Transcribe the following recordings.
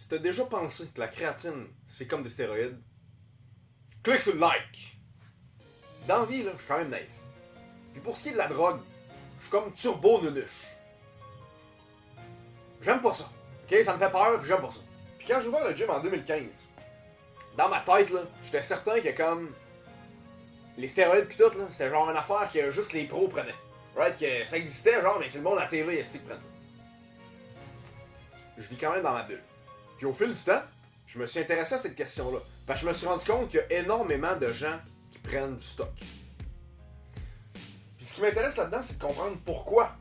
Si t'as déjà pensé que la créatine, c'est comme des stéroïdes, clique sur le like. Dans la vie, là, je suis quand même naïf. Puis pour ce qui est de la drogue, je suis comme turbo nunuche. J'aime pas ça. Ok, ça me fait peur, puis j'aime pas ça. Puis quand j'ai ouvert le gym en 2015, dans ma tête, là, j'étais certain que comme les stéroïdes pis tout, là, c'était genre une affaire que juste les pros prenaient. Right? Que ça existait, genre, mais c'est le monde à la TV qui prennent ça. Je vis quand même dans ma bulle. Puis au fil du temps, je me suis intéressé à cette question-là. Parce que je me suis rendu compte qu'il y a énormément de gens qui prennent du stock. Puis ce qui m'intéresse là-dedans, c'est de comprendre pourquoi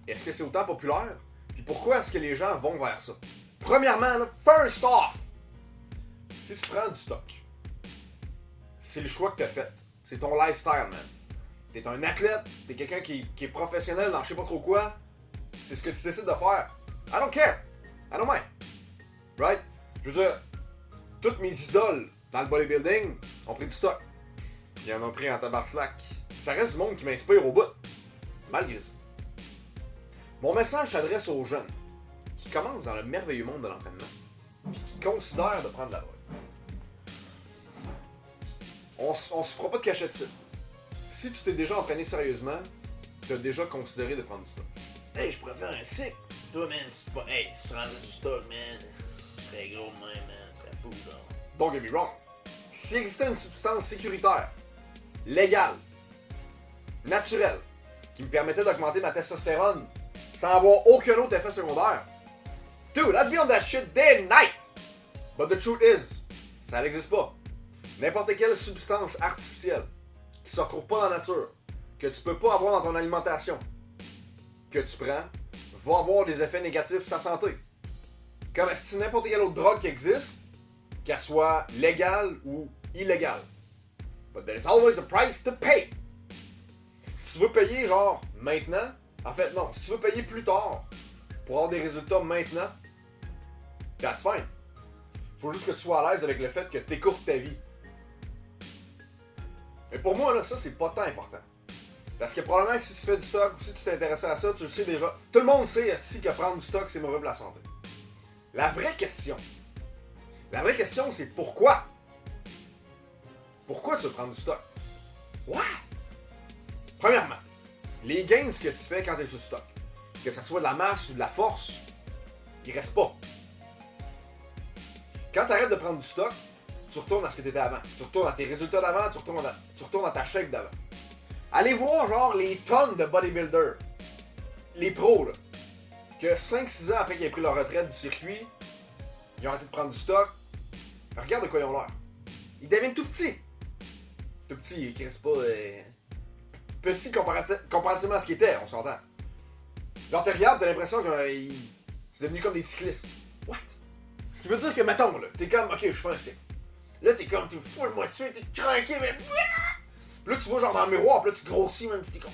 est-ce que c'est autant populaire, puis pourquoi est-ce que les gens vont vers ça. Premièrement, là, first off, si tu prends du stock, c'est le choix que tu as fait. C'est ton lifestyle, man. T'es un athlète, t'es quelqu'un qui est professionnel dans je sais pas trop quoi, c'est ce que tu décides de faire. I don't care. I don't mind. Right? Je veux dire, toutes mes idoles dans le bodybuilding ont pris du stock. Ils en ont pris en tabarnak. Ça reste du monde qui m'inspire au bout. Malgré ça. Mon message s'adresse aux jeunes qui commencent dans le merveilleux monde de l'entraînement et qui considèrent de prendre la drogue. On se fera pas de cachette ici. Si tu t'es déjà entraîné sérieusement, tu as déjà considéré de prendre du stock. Hey, je pourrais faire un cycle. Toi, man, c'est pas. Hey, si tu rendrais du stock, man, ce serait gros de même, man. Ce serait fou, là. Don't get me wrong. S'il existait une substance sécuritaire, légale, naturelle, qui me permettait d'augmenter ma testostérone sans avoir aucun autre effet secondaire, dude, I'd be on that shit day and night. But the truth is, ça n'existe pas. N'importe quelle substance artificielle qui se retrouve pas dans la nature, que tu peux pas avoir dans ton alimentation, que tu prends, va avoir des effets négatifs sur ta santé. Comme si n'importe quelle autre drogue qui existe, qu'elle soit légale ou illégale. But there's always a price to pay. Si tu veux payer genre maintenant, en fait non, si tu veux payer plus tard pour avoir des résultats maintenant, that's fine. Faut juste que tu sois à l'aise avec le fait que t'écourtes ta vie. Mais pour moi là, ça c'est pas tant important. Parce que probablement que si tu fais du stock ou si tu t'intéresses à ça, tu le sais déjà. Tout le monde sait ici que prendre du stock c'est mauvais pour la santé. La vraie question c'est pourquoi? Pourquoi tu veux prendre du stock? What? Premièrement, les gains que tu fais quand tu es sur stock, que ce soit de la masse ou de la force, ils restent pas. Quand tu arrêtes de prendre du stock, tu retournes à ce que tu étais avant. Tu retournes à tes résultats d'avant, tu retournes à ta shape d'avant. Allez voir genre les tonnes de bodybuilders, les pros, là, que 5-6 ans après qu'ils aient pris leur retraite du circuit, ils ont arrêté de prendre du stock. Regarde de quoi ils ont l'air. Ils deviennent tout petits. Tout petits, ils restent pas... petits comparativement à ce qu'ils étaient, on s'entend. Genre, tu regardes, t'as l'impression que c'est devenu comme des cyclistes. What? Ce qui veut dire que, mettons, là, t'es comme, ok, je fais un cycle. Là, t'es comme, t'es full moitié, t'es craqué, mais... Puis là, tu vois genre dans le miroir, puis là, tu grossis, même, puis t'es comme...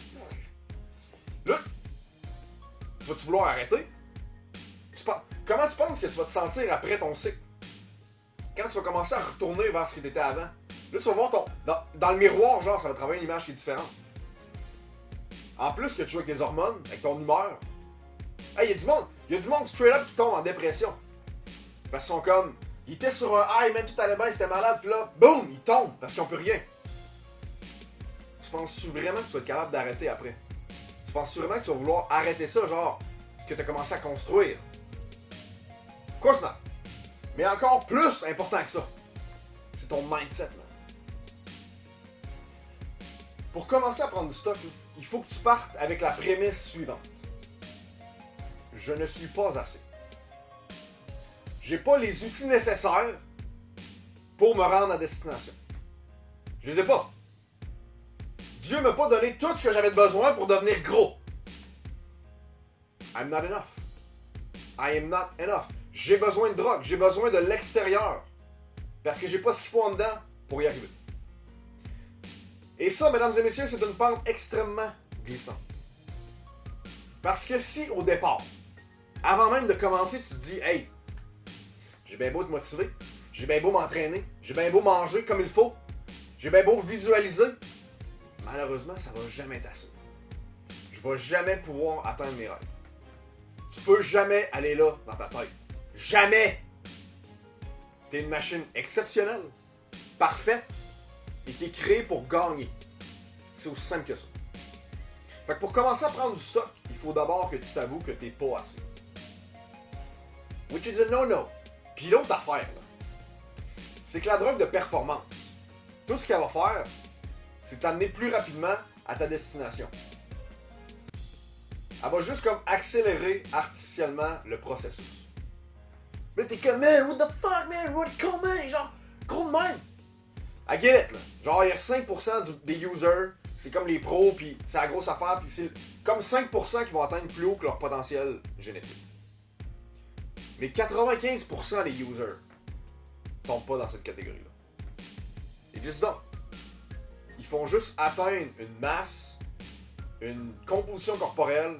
Là, vas-tu vouloir arrêter? Comment tu penses que tu vas te sentir après ton cycle? Quand tu vas commencer à retourner vers ce que t'étais avant. Là, tu vas voir dans le miroir, genre, ça va travailler une image qui est différente. En plus que tu joues avec tes hormones, avec ton humeur. Hey, il y a du monde straight up qui tombe en dépression. Parce qu'ils sont comme, ils étaient sur un high, man, tout allait bien, c'était malade, puis là, boum, ils tombent parce qu'ils n'ont plus rien. Tu penses-tu vraiment que tu vas être capable d'arrêter après? Tu penses-tu vraiment que tu vas vouloir arrêter ça, genre, ce que tu as commencé à construire? Of course not. Mais encore plus important que ça, c'est ton mindset, man. Pour commencer à prendre du stock, il faut que tu partes avec la prémisse suivante. Je ne suis pas assez. J'ai pas les outils nécessaires pour me rendre à destination. Je les ai pas. Dieu m'a pas donné tout ce que j'avais besoin pour devenir gros. I'm not enough. I am not enough. J'ai besoin de drogue, j'ai besoin de l'extérieur. Parce que j'ai pas ce qu'il faut en dedans pour y arriver. Et ça, mesdames et messieurs, c'est une pente extrêmement glissante. Parce que si, au départ, avant même de commencer, tu te dis « Hey, j'ai bien beau te motiver, j'ai bien beau m'entraîner, j'ai bien beau manger comme il faut, j'ai bien beau visualiser, malheureusement, ça va jamais être assez. Je vais jamais pouvoir atteindre mes rêves. Tu peux jamais aller là dans ta tête. Jamais! t'es une machine exceptionnelle, parfaite, et qui est créée pour gagner. C'est aussi simple que ça. Fait que pour commencer à prendre du stock, il faut d'abord que tu t'avoues que t'es pas assez. Which is a no-no. Puis l'autre affaire, là, c'est que la drogue de performance, tout ce qu'elle va faire, c'est t'amener plus rapidement à ta destination. Elle va juste comme accélérer artificiellement le processus. Là, t'es comme, man, what the fuck, man, what, comment, genre, gros de même. I get it, là. Genre, il y a 5% des users, c'est comme les pros, puis c'est la grosse affaire, puis c'est comme 5% qui vont atteindre plus haut que leur potentiel génétique. Mais 95% des users tombent pas dans cette catégorie-là. Ils just don't. Ils font juste atteindre une masse, une composition corporelle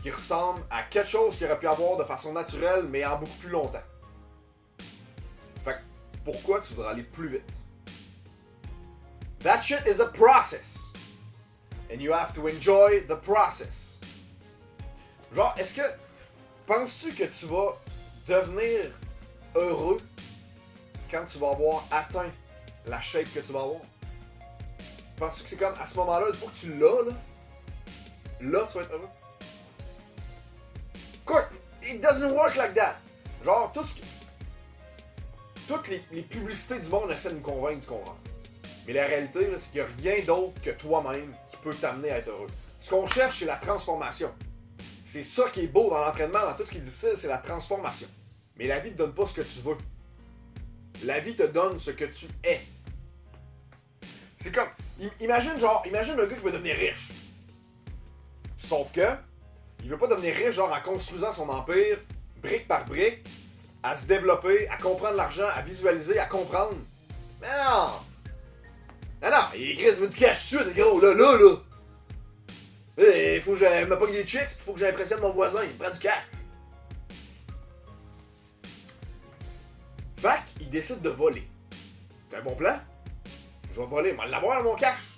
qui ressemble à quelque chose qu'ils auraient pu avoir de façon naturelle, mais en beaucoup plus longtemps. Fait que, pourquoi tu voudrais aller plus vite? That shit is a process. And you have to enjoy the process. Genre, est-ce que... penses-tu que tu vas devenir heureux quand tu vas avoir atteint la shape que tu vas avoir? Penses-tu que c'est comme, à ce moment-là, il faut que tu l'as, là? Là, tu vas être heureux? Quoi? It doesn't work like that! Genre, toutes les publicités du monde essaient de nous convaincre du contraire. Mais la réalité, là, c'est qu'il n'y a rien d'autre que toi-même qui peut t'amener à être heureux. Ce qu'on cherche, c'est la transformation. C'est ça qui est beau dans l'entraînement, dans tout ce qui est difficile, c'est la transformation. Mais la vie te donne pas ce que tu veux. La vie te donne ce que tu es. C'est comme, imagine un gars qui veut devenir riche. Sauf que, il veut pas devenir riche genre en construisant son empire, brique par brique, à se développer, à comprendre l'argent, à visualiser, à comprendre. Mais non! Non, il veut du cash dessus, le gros, là. Il faut que je me pogne des chicks, il faut que j'impressionne mon voisin, il me prend du cash. Fait qu'il décide de voler. C'est un bon plan? Je vais voler, je vais l'avoir dans mon cash.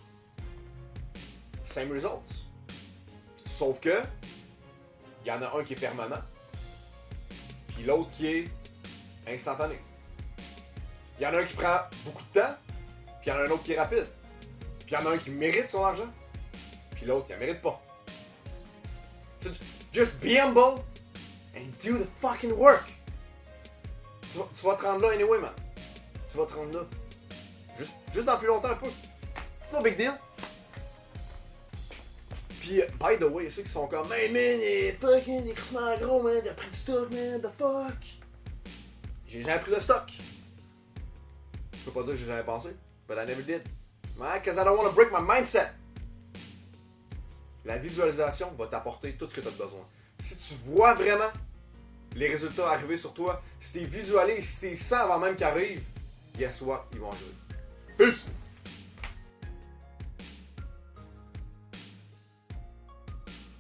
Same results. Sauf que, il y en a un qui est permanent, puis l'autre qui est instantané. Il y en a un qui prend beaucoup de temps, puis il y en a un autre qui est rapide. Puis il y en a un qui mérite son argent, puis l'autre qui en mérite pas. So just be humble and do the fucking work. Tu vas te rendre là anyway, man. Tu vas te rendre là. Juste dans plus longtemps un peu. C'est no big deal. Puis, by the way, ceux qui sont comme, hey man, fucking, il est crissement gros, man, t'as pris du stock, man, the fuck. J'ai jamais pris de stock. Je peux pas dire que j'ai jamais pensé, but I never did. Ouais, cause I don't want to break my mindset. La visualisation va t'apporter tout ce que tu as besoin. Si tu vois vraiment les résultats arriver sur toi, si tu les visualises, si tu les sens avant même qu'ils arrivent, guess what, ils vont arriver. Peace!